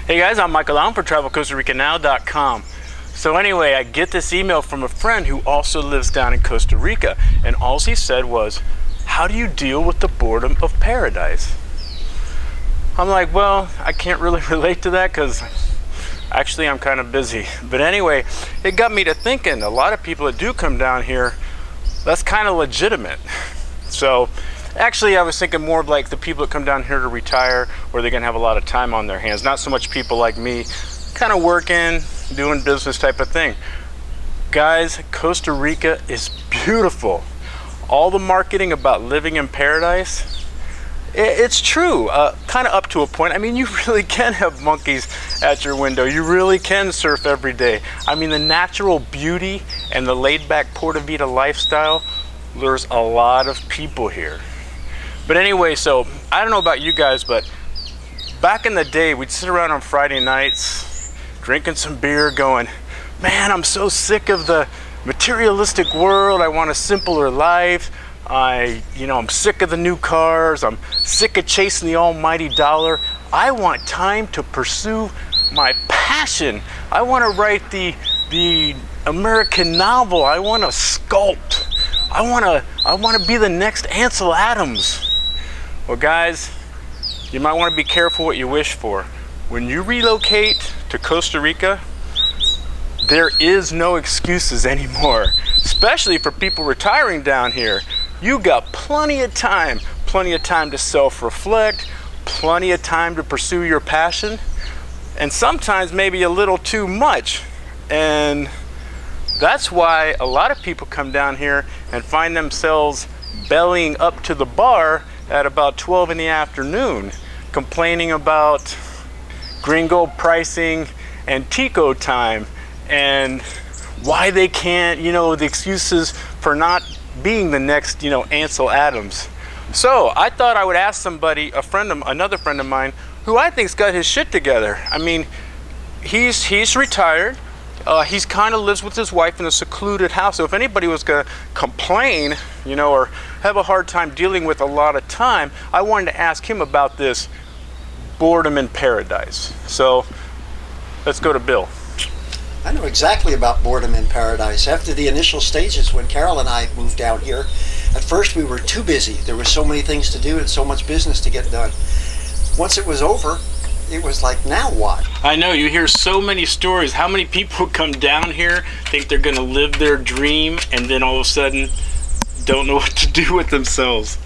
Hey guys, I'm Michael Allen for TravelCostaRicaNow.com. So anyway, I get this email from a friend who also lives down in Costa Rica, and all he said was, how do you deal with the boredom of paradise? I'm like, well, I can't really relate to that because actually I'm kind of busy. But anyway, it got me to thinking, a lot of people that do come down here, that's kind of legitimate. So actually, I was thinking more of like the people that come down here to retire, where they're gonna have a lot of time on their hands. Not so much people like me, kind of working, doing business type of thing. Guys, Costa Rica is beautiful. All the marketing about living in paradise, it's true, kind of up to a point. I mean, you really can have monkeys at your window. You really can surf every day. I mean, the natural beauty and the laid-back Puerto Vida lifestyle lures a lot of people here. But anyway, so I don't know about you guys, but back in the day, we'd sit around on Friday nights, drinking some beer, going, man, I'm so sick of the materialistic world. I want a simpler life. I'm sick of the new cars. I'm sick of chasing the almighty dollar. I want time to pursue my passion. I want to write the American novel. I want to sculpt. I want to be the next Ansel Adams. Well, guys, you might want to be careful what you wish for. When you relocate to Costa Rica, there is no excuses anymore, especially for people retiring down here. You got plenty of time to self-reflect, plenty of time to pursue your passion, and sometimes maybe a little too much. And that's why a lot of people come down here and find themselves bellying up to the bar at about 12 in the afternoon, complaining about gringo pricing and Tico time and why they can't, the excuses for not being the next, Ansel Adams. So I thought I would ask somebody, another friend of mine, who I think's got his shit together. I mean, he's retired. He's kind of lives with his wife in a secluded house. So if anybody was going to complain, or have a hard time dealing with a lot of time, I wanted to ask him about this boredom in paradise. So let's go to Bill. I know exactly about boredom in paradise. After the initial stages, when Carol and I moved down here, at first we were too busy. There were so many things to do and so much business to get done. Once it was over, it was like, now what? I know, you hear so many stories. How many people come down here, think they're going to live their dream, and then all of a sudden don't know what to do with themselves?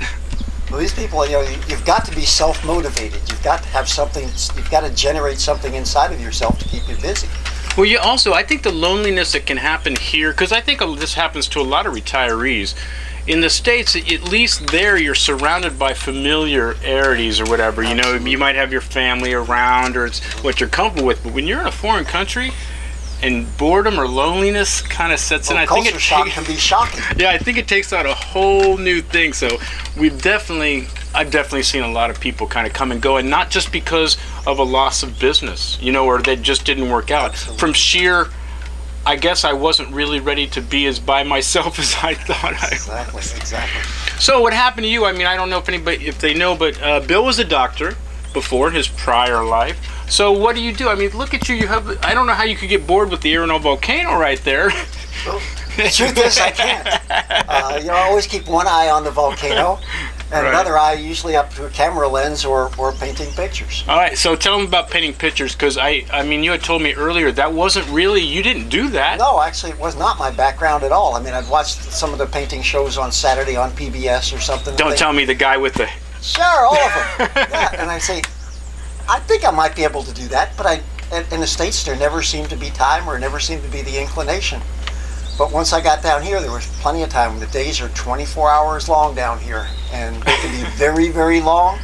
Well, these people, you've got to be self-motivated. You've got to have something, you've got to generate something inside of yourself to keep you busy. Well, I think the loneliness that can happen here, because I think this happens to a lot of retirees. In the States, at least there, you're surrounded by familiarities or whatever. Absolutely. You might have your family around, or it's what you're comfortable with. But when you're in a foreign country, and boredom or loneliness kind of sets in, I think culture shock can be shocking. Yeah, I think it takes out a whole new thing. So I've definitely seen a lot of people kind of come and go, and not just because of a loss of business, or that just didn't work out. Absolutely. From sheer, I guess I wasn't really ready to be as by myself as I thought I was. Exactly. So what happened to you? I mean, I don't know if they know, but Bill was a doctor before in his prior life. So what do you do? I mean, look at you. I don't know how you could get bored with the Arenal volcano right there. Well, the truth is, I can't. I always keep one eye on the volcano, and Right. another eye usually up to a camera lens or painting pictures. All right, so tell them about painting pictures, because I mean, you had told me earlier that wasn't really, you didn't do that. No, actually, it was not my background at all. I mean, I'd watched some of the painting shows on Saturday on PBS or something. Don't tell me the guy with the... Sure, all of them. Yeah, and I say, I think I might be able to do that, but in the States, there never seemed to be time or never seemed to be the inclination. But once I got down here, there was plenty of time. The days are 24 hours long down here, and they can be very, very long,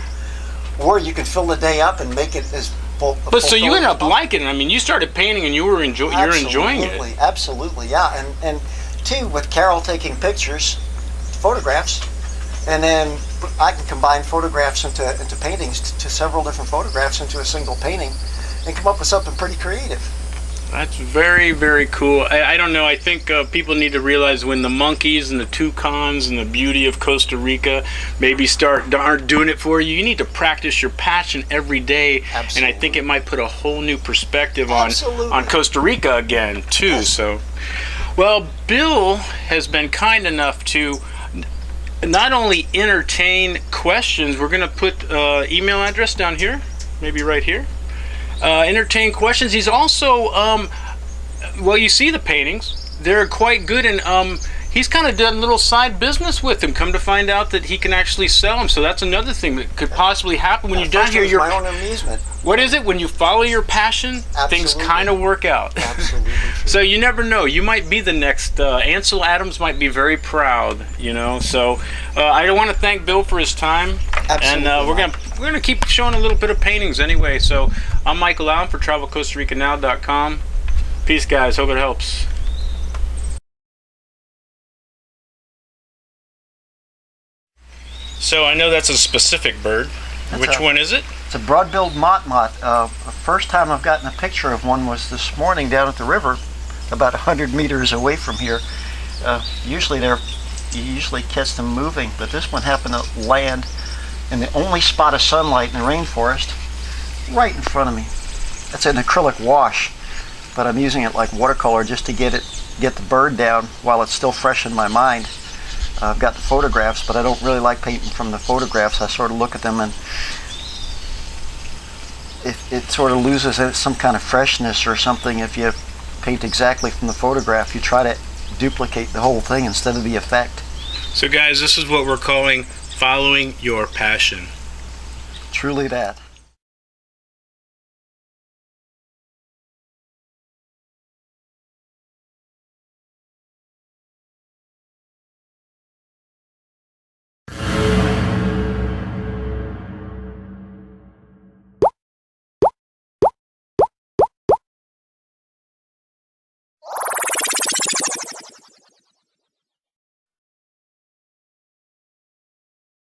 or you can fill the day up and make it as full. But so you ended up liking it. I mean, you started painting and you're enjoying it. Absolutely, yeah. And two, with Carol taking pictures, photographs, and then I can combine photographs into paintings, to several different photographs into a single painting, and come up with something pretty creative. That's very, very cool. I don't know. I think people need to realize when the monkeys and the toucans and the beauty of Costa Rica maybe aren't doing it for you. You need to practice your passion every day. Absolutely. And I think it might put a whole new perspective Absolutely. on Costa Rica again too. Yes. So, well, Bill has been kind enough to not only entertain questions. We're going to put email address down here, maybe right here. Entertain questions. He's also, well, you see the paintings. They're quite good, and he's kind of done a little side business with them. Come to find out that he can actually sell them. So that's another thing that could possibly happen when you're down here. You're my own amusement. What is it? When you follow your passion, things kind of work out. Absolutely true. So you never know. You might be the next. Ansel Adams might be very proud, you know. So I want to thank Bill for his time. Absolutely. And we're gonna keep showing a little bit of paintings anyway. So I'm Michael Allen for TravelCostaRicaNow.com. Peace, guys. Hope it helps. So I know that's a specific bird. Which one is it? It's a broad-billed mott-mott. The first time I've gotten a picture of one was this morning down at the river, about 100 meters away from here. You usually catch them moving, but this one happened to land in the only spot of sunlight in the rainforest, right in front of me. It's an acrylic wash, but I'm using it like watercolor just to get the bird down while it's still fresh in my mind. I've got the photographs, but I don't really like painting from the photographs. I sort of look at them and it sort of loses some kind of freshness or something if you paint exactly from the photograph. You try to duplicate the whole thing instead of the effect. So guys, this is what we're calling following your passion. Truly that.